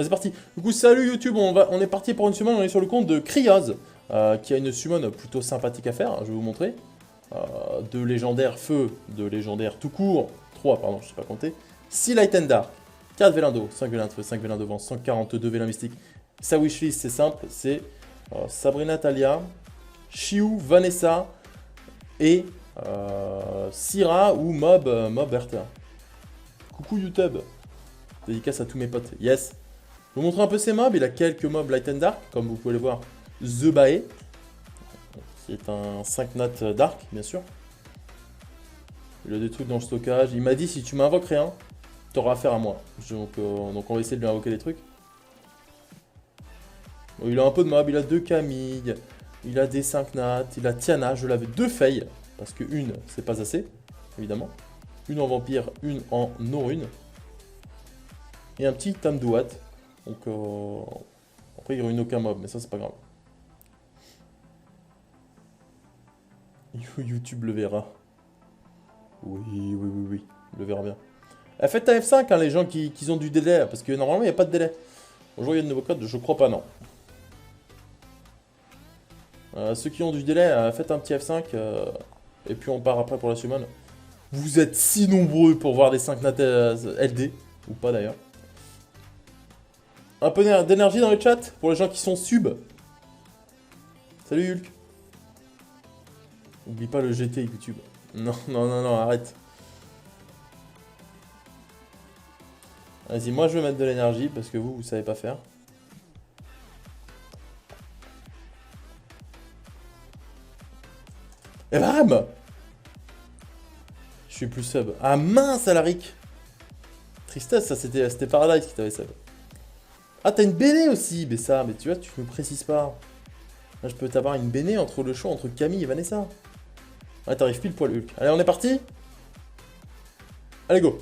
C'est parti. Du coup, salut YouTube, on est parti pour une summon, on est sur le compte de Krioz, qui a une summon plutôt sympathique à faire, je vais vous montrer. De légendaire feu, de légendaire tout court, 3 pardon, je sais pas compter. 6 Light and Dark, 4 vélins d'eau, 5 vélins de feu, 5 vélins de vent, 142 vélins mystiques. Sa wishlist c'est simple, c'est Sabrina Talia, Chiou, Vanessa et Syrah ou Mob Hertha. Coucou YouTube, dédicace à tous mes potes, yes. Je vais vous montrer un peu ses mobs, il a quelques mobs Light and Dark, comme vous pouvez le voir. The Bae, qui est un 5 nat Dark, bien sûr. Il a des trucs dans le stockage. Il m'a dit, si tu m'invoques rien, t'auras affaire à moi. Donc on va essayer de lui invoquer des trucs. Bon, il a un peu de mobs, il a 2 Camille, il a des 5 nat, il a Tiana, je l'avais 2 Faye, parce que une, c'est pas assez, évidemment. Une en vampire, une en non-rune. Et un petit Tamdouat. Donc, après, il ruine aucun mob, mais ça, c'est pas grave. YouTube le verra. Oui, le verra bien. Faites ta F5, hein, les gens qui ont du délai, parce que normalement, il n'y a pas de délai. Bonjour, il y a de nouveaux codes, je crois pas, non. Ceux qui ont du délai, faites un petit F5, et puis on part après pour la summon. Vous êtes si nombreux pour voir des 5 nat LD, ou pas d'ailleurs. Un peu d'énergie dans le chat pour les gens qui sont sub. Salut Hulk. N'oublie pas le GT YouTube. Non, arrête. Vas-y, moi je vais mettre de l'énergie parce que vous savez pas faire. Et bam! Je suis plus sub. Ah mince, Alaric! Tristesse, ça c'était Paradise qui t'avait sub. Ah, t'as une Béné aussi, mais ça, mais tu vois, tu me précises pas. Là, je peux t'avoir une Béné entre le choix entre Camille et Vanessa. Ouais, t'arrives pile poil, Hulk. Allez, on est parti. Allez, go.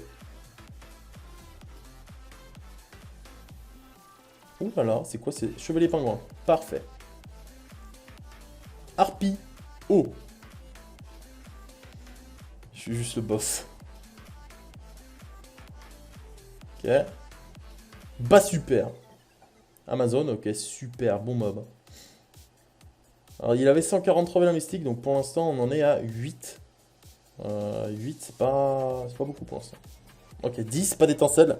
Ouh là là, c'est quoi? C'est Chevalier Pingouin. Parfait. Harpie. Oh. Je suis juste le boss. Ok. Bah super. Amazon, ok, super, bon mob. Alors il avait 143 vélins mystiques, donc pour l'instant on en est à 8. 8 c'est pas beaucoup pour l'instant. Ok, 10, pas d'étincelle.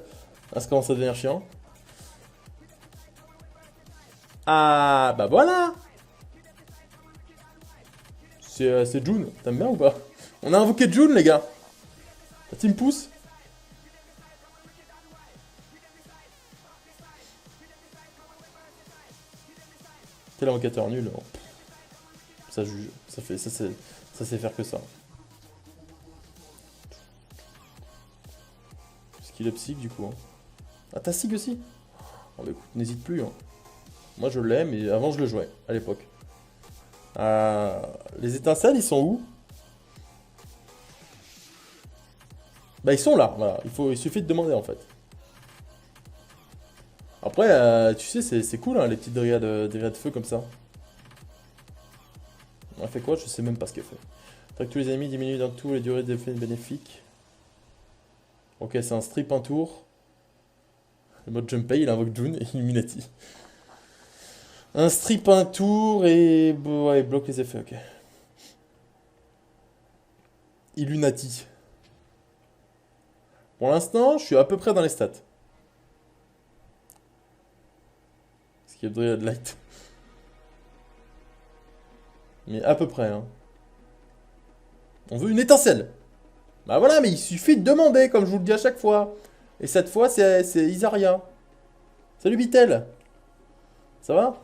Là ça commence à devenir chiant. Ah bah voilà. C'est June, t'aimes bien ou pas? On a invoqué June les gars. La team pousse. Quel invocateur nul. Oh. Ça juge, ça sait faire que ça. Est-ce qu'il est psych du coup hein. Ah t'as sig aussi? Oh bah écoute, n'hésite plus hein. Moi je l'ai, mais avant je le jouais, à l'époque. Les étincelles, ils sont où? Bah ils sont là, voilà. Il suffit de demander en fait. Après, tu sais, c'est cool hein, les petites dryades de feu comme ça. Elle fait quoi? Je sais même pas ce qu'elle fait. Fait que tous les ennemis diminuent dans tout les durées d'effets bénéfiques. Ok, c'est un strip un tour. Le mode Junpei, il invoque June et Illuminati. Un strip un tour et... ouais, il bloque les effets, ok. Illuminati. Pour l'instant, je suis à peu près dans les stats. Est-ce qu'il y a Dryad Light? Mais à peu près, hein. On veut une étincelle. Bah voilà, mais il suffit de demander, comme je vous le dis à chaque fois. Et cette fois, c'est Isaria. Salut Bitel. Ça va?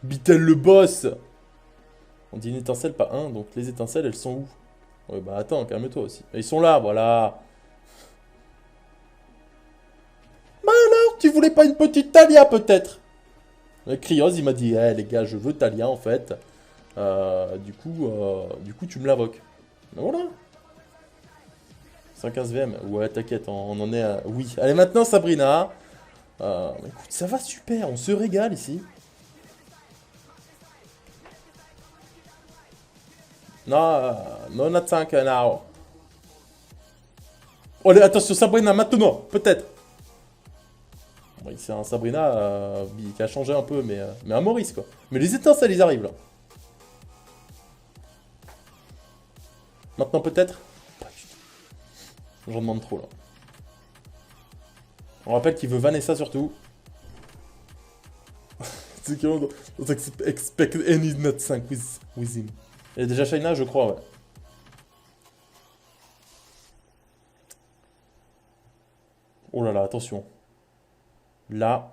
Bitel le boss. On dit une étincelle, pas un, donc les étincelles, elles sont où? Ouais, bah attends, calme-toi aussi. Ils sont là, voilà. Bah alors, tu voulais pas une petite Talia, peut-être? Le Krios, il m'a dit, eh les gars, je veux Talia, en fait. Du coup, tu me l'invoques. Ben voilà. 115 VM. Ouais, t'inquiète, on en est à... Oui. Allez, maintenant, Sabrina. Écoute, ça va super, on se régale ici. Non, non, not 5 now. Oh, allez, attention, Sabrina, maintenant, peut-être. Oui, c'est un Sabrina qui a changé un peu, mais un Maurice, quoi. Mais les étincelles, ils arrivent, là. Maintenant, peut-être. J'en demande trop, là. On rappelle qu'il veut Vanessa, surtout. C'est qu'il don't expect any not 5 with him. Il y a déjà Shaina, je crois, ouais. Oh là là, attention. Là,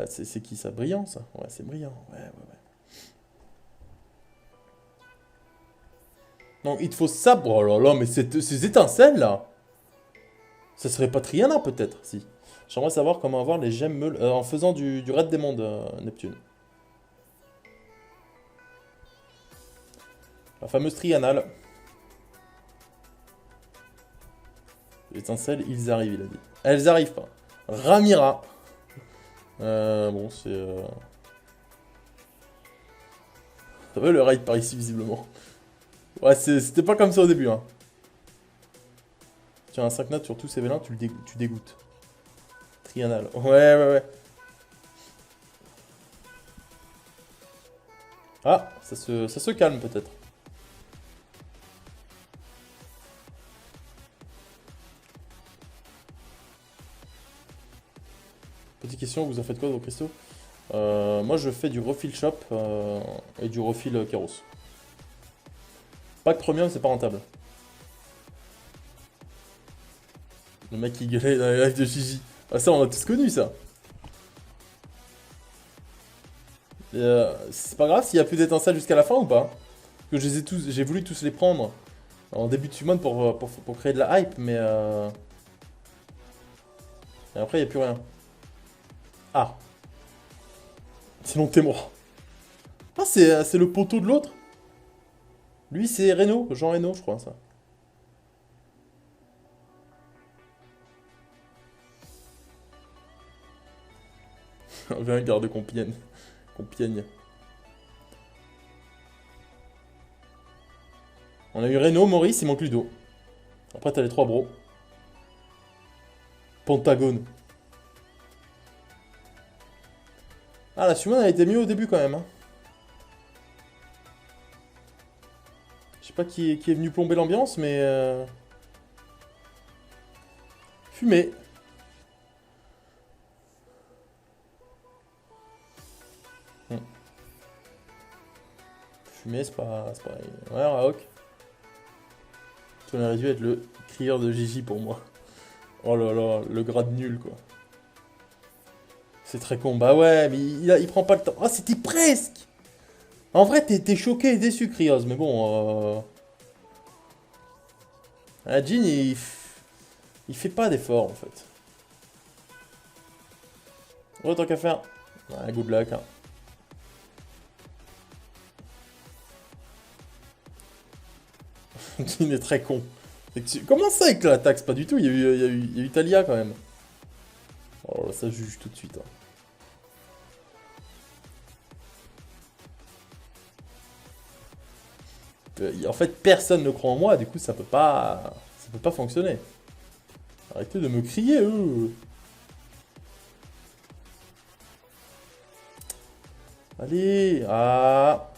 c'est qui ça? Brillant, ça? Ouais, c'est brillant. Ouais, ouais, ouais. Non, il te faut ça. Oh là là, mais ces étincelles, là. Ça serait pas Triana, peut-être, si. J'aimerais savoir comment avoir les gemmes meules en faisant du raid des mondes, Neptune. La fameuse Trianale. Les étincelles, ils arrivent, il a dit. Elles arrivent pas. Ramira. Bon, c'est... Ça va le raid par ici, visiblement. Ouais, c'était pas comme ça au début, hein. Tiens, un 5 nat sur tous ces vélins, tu dégoûtes. Trianal. Ouais, ouais, ouais. Ah, ça se calme peut-être. Petite question, vous en faites quoi de vos cristaux? Moi je fais du refill shop et du refill Keros. Pack premium, c'est pas rentable. Le mec qui gueulait dans les lives de Gigi. Ah, ça, on a tous connu ça. C'est pas grave s'il y a plus d'étincelles jusqu'à la fin ou pas. Parce que je les ai tous, j'ai voulu tous les prendre en début de summon pour créer de la hype, mais et après il n'y a plus rien. Ah. Sinon t'es mort. Ah, c'est le poteau de l'autre. Lui, c'est Reno, Jean Reno, je crois, ça. Viens, garde Compiègne. Compiègne. On a eu Reno, Maurice, il manque Ludo. Après, t'as les trois bros. Pentagone. Ah, la summon a été mieux au début quand même. Hein. Je sais pas qui est venu plomber l'ambiance, mais... Fumée. Fumée, c'est pas... Ouais, Raok. Tu aurais dû être le crieur de Gigi pour moi. Oh là là, le grade nul, quoi. C'est très con. Bah ouais, mais il prend pas le temps. Ah, c'était presque. En vrai, t'es choqué et déçu, Krios, mais bon... Ah, Jin, il fait pas d'effort, en fait. Ouais, tant qu'à faire. Ouais, good luck, hein. Jin est très con. Comment ça avec la taxe? Pas du tout, il y a eu Talia, quand même. Oh là, ça juge tout de suite, hein. En fait, personne ne croit en moi, du coup, ça peut pas fonctionner. Arrêtez de me crier, eux. Allez, ah.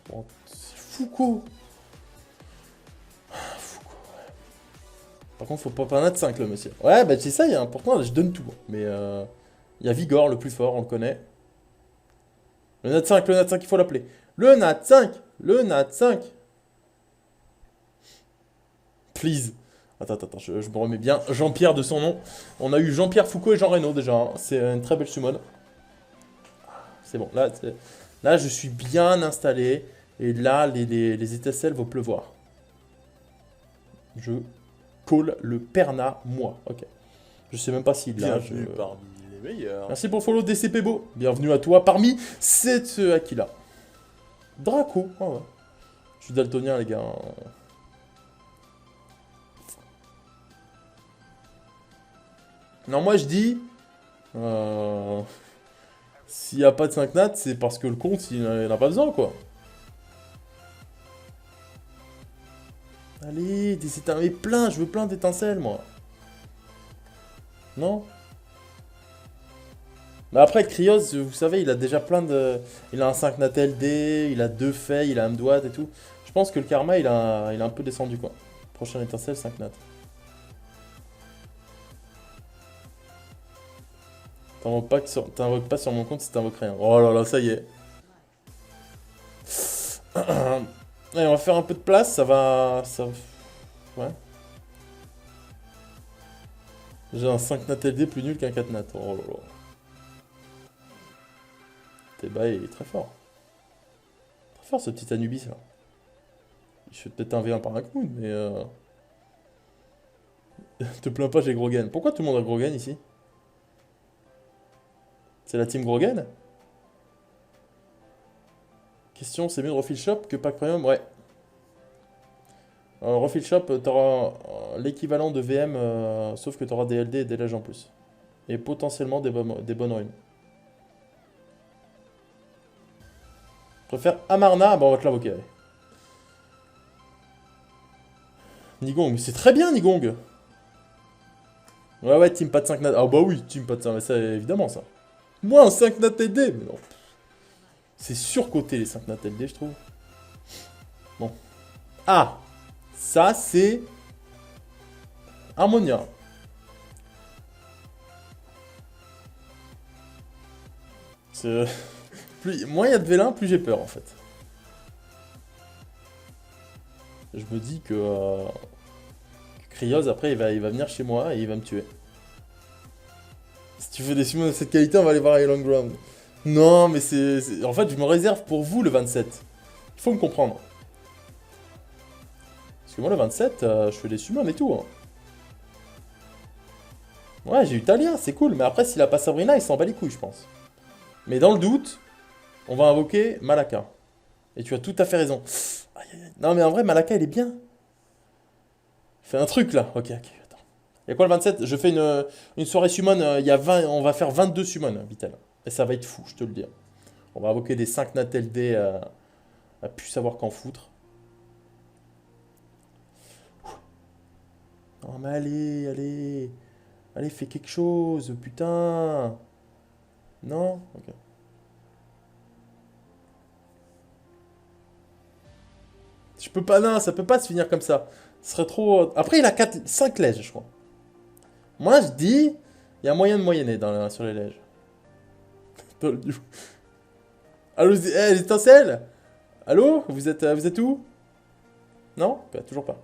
Bon, c'est Foucault. Foucault, ouais. Par contre, faut pas un 5 le monsieur. Ouais, bah c'est ça, pourtant, je donne tout. Mais il y a Vigor, le plus fort, on le connaît. Le Nat 5, il faut l'appeler. Le Nat 5, le Nat 5. Please. Attends, je me remets bien. Jean-Pierre de son nom. On a eu Jean-Pierre Foucault et Jean Reno déjà. Hein. C'est une très belle summon. C'est bon, là je suis bien installé. Et là, les étincelles vont pleuvoir. Je call le Perna, moi. Ok. Je sais même pas s'il l'a. Bienvenue parmi les meilleurs. Merci pour le follow DCP Beau. Bienvenue à toi parmi cette Aquila. Draco. Oh, ouais. Je suis daltonien, les gars. Non, moi je dis... S'il n'y a pas de 5 nats, c'est parce que le compte, il n'en a pas besoin, quoi. Allez, des étincelles, plein, je veux plein d'étincelles, moi. Non. Mais après, Krios, vous savez, il a déjà plein de... Il a un 5 nat LD, il a 2 faits, il a un doigt et tout. Je pense que le karma, il a un peu descendu, quoi. Prochaine étincelle, 5 nat. T'invoques pas sur mon compte si t'invoques rien. Oh là là, ça y est. Allez, on va faire un peu de place, ça va... Ouais. J'ai un 5 nat LD plus nul qu'un 4 nat. Oh là là. Teba, il est très fort. Très fort ce petit Anubis là. Je fais peut-être un V1 par un coup, mais te plains pas, j'ai Grogan. Pourquoi tout le monde a Grogan ici? C'est la team Grogan? Question, c'est mieux de Refill Shop que Pack Premium? Ouais. Refill Shop, t'auras l'équivalent de VM, sauf que t'auras des LD et des lèges en plus. Et potentiellement des bonnes runes. Je préfère Amarna, bah on va te l'invoquer. Allez. Nigong, mais c'est très bien Nigong. Ouais, team pas de 5 nat. Ah bah oui, team pas de 5, mais ça évidemment ça. Moi un 5 nat LD, mais non. C'est surcoté les 5 nat LD, je trouve. Bon. Ah, ça c'est Harmonia. Moins il y a de vélin, plus j'ai peur en fait. Je me dis que Krios après il va venir chez moi et il va me tuer. Si tu veux des summons de cette qualité, on va aller voir Island Ground. Non, mais en fait, je me réserve pour vous le 27. Il faut me comprendre. Parce que moi, le 27, je fais des summons et tout. Hein. Ouais, j'ai eu Talia, c'est cool. Mais après, s'il a pas Sabrina, il s'en bat les couilles, je pense. Mais dans le doute, on va invoquer Malaka. Et tu as tout à fait raison. Aïe, aïe, aïe. Non, mais en vrai, Malaka, il est bien. Fais un truc, là. Ok, attends. Il y a quoi le 27? Je fais une soirée summon. On va faire 22 summons, Vital. Et ça va être fou, je te le dis. On va invoquer des 5 nat LD à plus savoir qu'en foutre. Non mais allez, allez. Allez, fais quelque chose, putain. Non? Ok. Je peux pas, non, ça peut pas se finir comme ça. Ce serait trop... Après, il a 5 lèges, je crois. Moi, je dis, il y a moyen de moyenner sur les lèges. Allô, les étincelles? Allô? Vous êtes où? Non? Okay, toujours pas.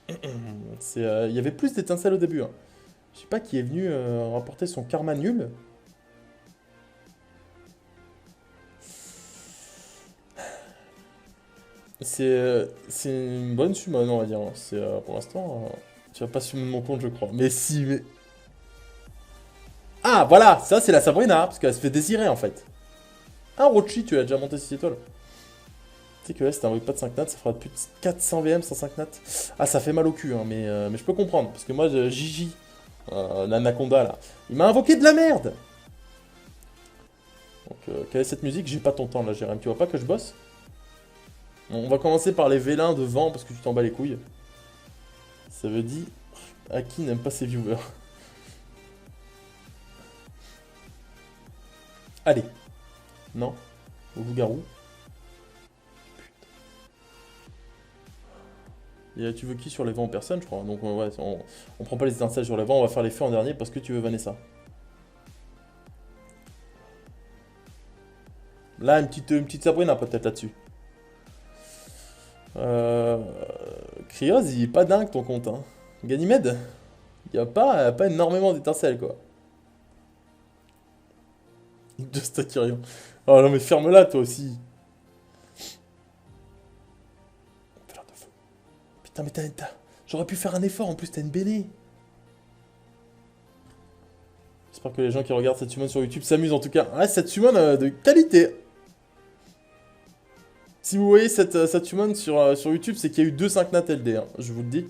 Il y avait plus d'étincelles au début. Hein. Je sais pas qui est venu rapporter son karma nul. C'est une bonne summon, on va dire. C'est pour l'instant, tu vas pas summon mon compte, je crois. Mais si, mais... Ah, voilà, ça c'est la Sabrina, parce qu'elle se fait désirer en fait. Ah, Rochi, tu as déjà monté 6 étoiles. Tu sais que là, si t'invoques pas de 5 nats, ça fera plus de 400 VM sans 5 nats. Ah, ça fait mal au cul, hein, mais je peux comprendre. Parce que moi, Gigi, l'anaconda là, il m'a invoqué de la merde. Donc, quelle est cette musique? J'ai pas ton temps là, Jérém. Tu vois pas que je bosse? Bon, on va commencer par les vélins de vent parce que tu t'en bats les couilles. Ça veut dire à qui n'aime pas ses viewers. Allez. Non. Au loup-garou. Et tu veux qui sur les vents? Personne, je crois. Donc ouais, on prend pas les étincelles sur les vents, on va faire les feux en dernier parce que tu veux Vanessa. Là, une petite Sabrina peut-être là-dessus. Krios, il est pas dingue ton compte. Hein. Ganymède, il n'y a pas énormément d'étincelles quoi. Just Akirion. Oh non mais ferme-la toi aussi. Putain mais j'aurais pu faire un effort en plus, t'as une BD. J'espère que les gens qui regardent cette summon sur YouTube s'amusent en tout cas. Ouais, cette summon de qualité. Si vous voyez cette summon sur YouTube, c'est qu'il y a eu 2 5 nat LD, hein, je vous le dis.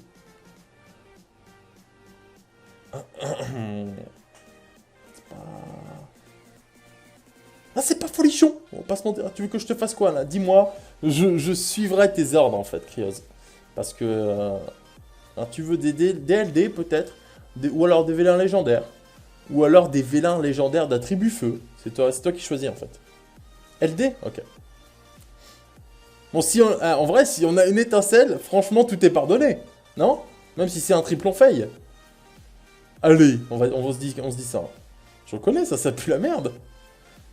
Ah, c'est pas folichon. On va pas se mentir. Tu veux que je te fasse quoi là? Dis-moi. Je suivrai tes ordres en fait, Krios. Parce que tu veux des LD peut-être. Ou alors des vélins légendaires. Ou alors des vélins légendaires d'attribut feu. C'est toi qui choisis en fait. LD? Ok. Bon, si en vrai, si on a une étincelle, franchement, tout est pardonné. Non? Même si c'est un triplon fail. Allez, on se dit ça. Je reconnais, ça pue la merde.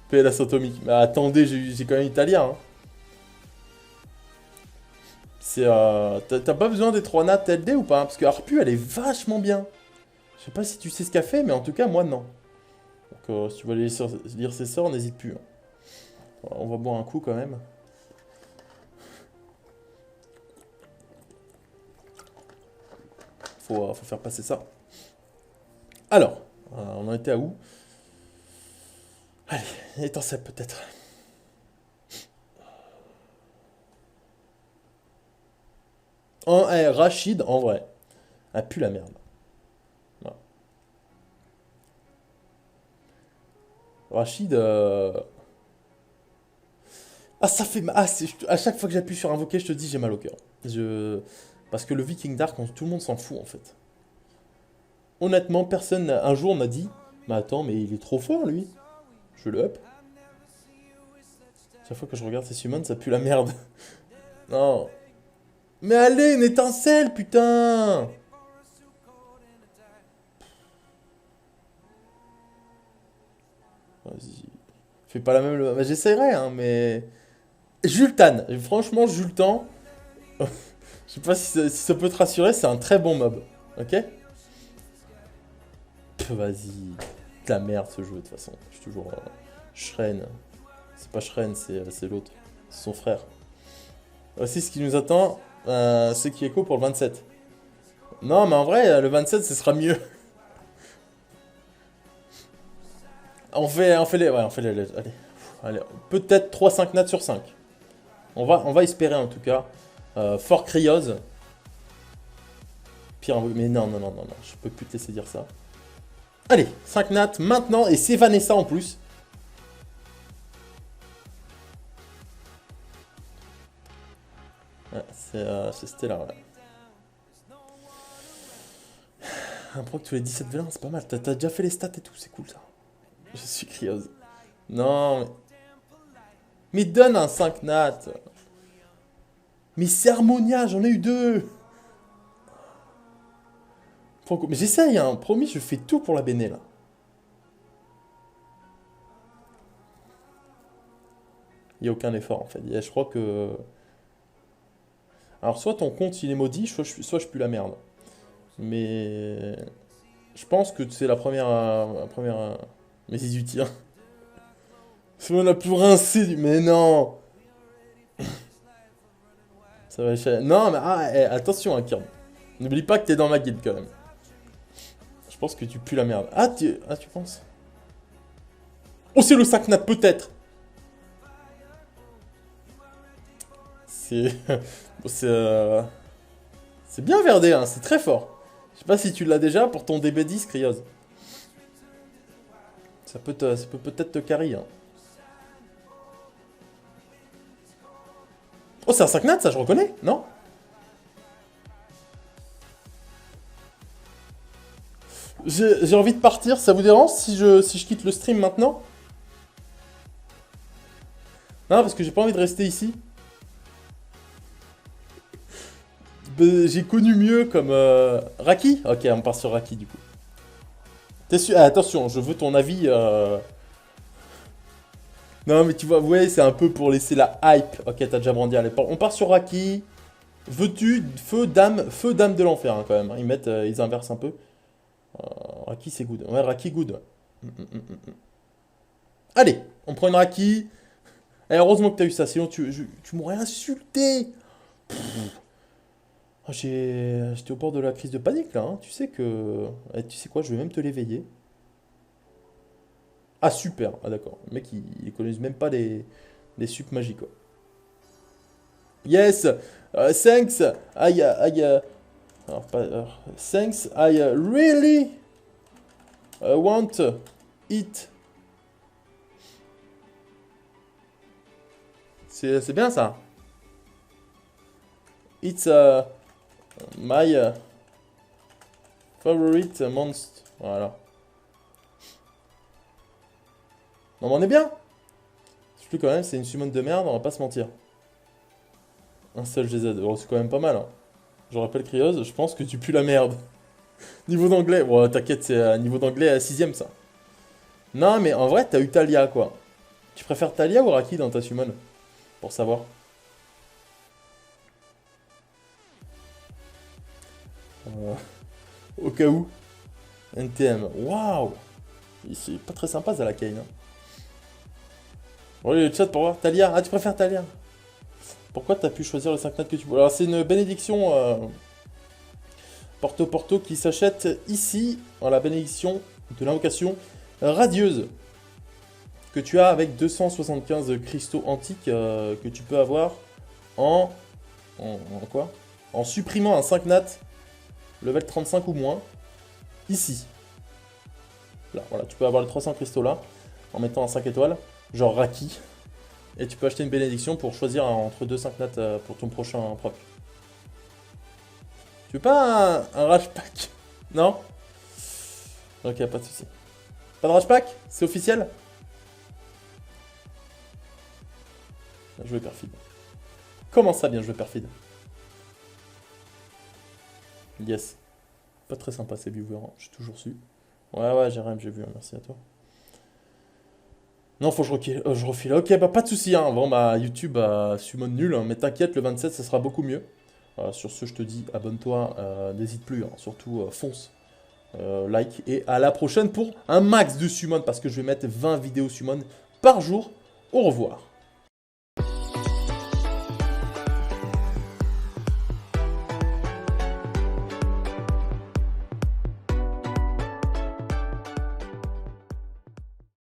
PLS atomique. Mais attendez, j'ai quand même italien. Hein. T'as pas besoin des 3 nats LD ou pas? Parce que Harpu, elle est vachement bien. Je sais pas si tu sais ce qu'elle fait, mais en tout cas, moi, non. Donc, si tu veux aller lire ses sorts, n'hésite plus. Hein. On va boire un coup quand même. Faut faire passer ça. Alors, on en était à où? Allez, étincelle peut-être. Rachid, en vrai. Elle pue la merde. Voilà. Rachid, Ah, ça fait mal. À chaque fois que j'appuie sur invoquer, je te dis, j'ai mal au cœur. Parce que le Viking Dark, tout le monde s'en fout en fait. Honnêtement, personne un jour m'a dit, mais attends, mais il est trop fort lui. Je le up. Chaque fois que je regarde ces summons, ça pue la merde. Non. Mais allez, une étincelle, putain. Vas-y. Fais pas la même. Bah, j'essaierai, hein, mais. Jultan. Franchement, Jultan. Je sais pas si ça peut te rassurer, c'est un très bon mob. Ok? Vas-y. De la merde ce jeu de toute façon. Je suis toujours. Shren. C'est pas Shren, c'est l'autre. C'est son frère. Voici ce qui nous attend. C'est qui écho pour le 27. Non, mais en vrai, le 27, ce sera mieux. On fait les. Ouais, on fait les. Allez. Peut-être 3-5 nats sur 5. On va espérer en tout cas. Fort Cryose. Pire, mais non, je peux plus te laisser dire ça. Allez, 5 nats maintenant, et c'est Vanessa en plus. Ouais, c'est Stella, ouais. Un proc tous les 17 vélins, c'est pas mal. T'as déjà fait les stats et tout, c'est cool ça. Je suis Cryose. Non, mais donne un 5 nat. Mais c'est Harmonia, j'en ai eu 2. Mais j'essaye, hein. Promis, je fais tout pour la béné là. Il n'y a aucun effort en fait. Je crois que. Alors, soit ton compte il est maudit, soit je pue la merde. Mais. Je pense que c'est la première. Mais c'est utile. Hein. C'est on a plus rincé du. Mais non! Ça va échapper. Non, mais attention, hein, Kirby. N'oublie pas que t'es dans ma guilde quand même. Je pense que tu pues la merde. Tu penses? Oh, c'est le 5 nat, peut-être! C'est. C'est bien verdé, hein, c'est très fort. Je sais pas si tu l'as déjà pour ton DB10, Cryose. Ça peut peut-être te carry, hein. Oh, c'est un 5 nat, ça, je reconnais, non? J'ai envie de partir, ça vous dérange si je quitte le stream maintenant? Non, parce que j'ai pas envie de rester ici. J'ai connu mieux comme... Raki? Ok, on part sur Raki du coup. T'es sûr? Attention, je veux ton avis. Non, mais tu vois, ouais, c'est un peu pour laisser la hype. Ok, t'as déjà brandi, allez, on part sur Raki. Veux-tu feu dame de l'enfer hein, quand même. Ils inversent un peu. Raki c'est good. Ouais, Raki good. Allez, on prend une Raki. Eh, heureusement que t'as eu ça, sinon tu m'aurais insulté. J'étais au bord de la crise de panique là. Hein. Tu sais que. Tu sais quoi, je vais même te l'éveiller. Ah super, d'accord. Le mec il connaît même pas les sups magiques quoi. Yes, thanks. Thanks. I really want it. C'est bien ça. It's my Favorite monster. Voilà. Non, mais on est bien. Je plus quand même, c'est une summon de merde, on va pas se mentir. Un seul GZ. Oh, c'est quand même pas mal. Hein. Je rappelle Krios, je pense que tu pues la merde. Niveau d'anglais. Bon, t'inquiète, c'est niveau d'anglais à 6ème ça. Non, mais en vrai, t'as eu Talia quoi. Tu préfères Talia ou Raki dans ta summon? Pour savoir. Au cas où. NTM. Waouh! C'est pas très sympa ça la Kane. Hein. Bon, allez, le chat pour voir. Talia. Ah, tu préfères Talia? Pourquoi t'as pu choisir le 5 notes que tu veux? Alors, c'est une bénédiction Porto qui s'achète ici. Dans la bénédiction de l'invocation radieuse. Que tu as avec 275 cristaux antiques que tu peux avoir en quoi? En supprimant un 5 nat level 35 ou moins ici. Là, voilà, tu peux avoir les 300 cristaux là en mettant un 5 étoiles, genre Raki. Et tu peux acheter une bénédiction pour choisir entre 2 5 nat pour ton prochain proc. Tu veux pas un rage pack? Non? Ok, pas de soucis. Pas de rage pack? C'est officiel? Bien joué perfide. Comment ça bien joué perfide? Yes. Pas très sympa ces viewers, hein. J'ai toujours su. Ouais, Jérém, j'ai vu, hein. Merci à toi. Non, faut que je refile. Ok, bah pas de soucis, hein. Bon, bah YouTube summon nul, hein. Mais t'inquiète, le 27, ça sera beaucoup mieux. Sur ce, je te dis, abonne-toi, n'hésite plus, hein. Surtout, fonce. Like, et à la prochaine pour un max de summon, parce que je vais mettre 20 vidéos summon par jour. Au revoir.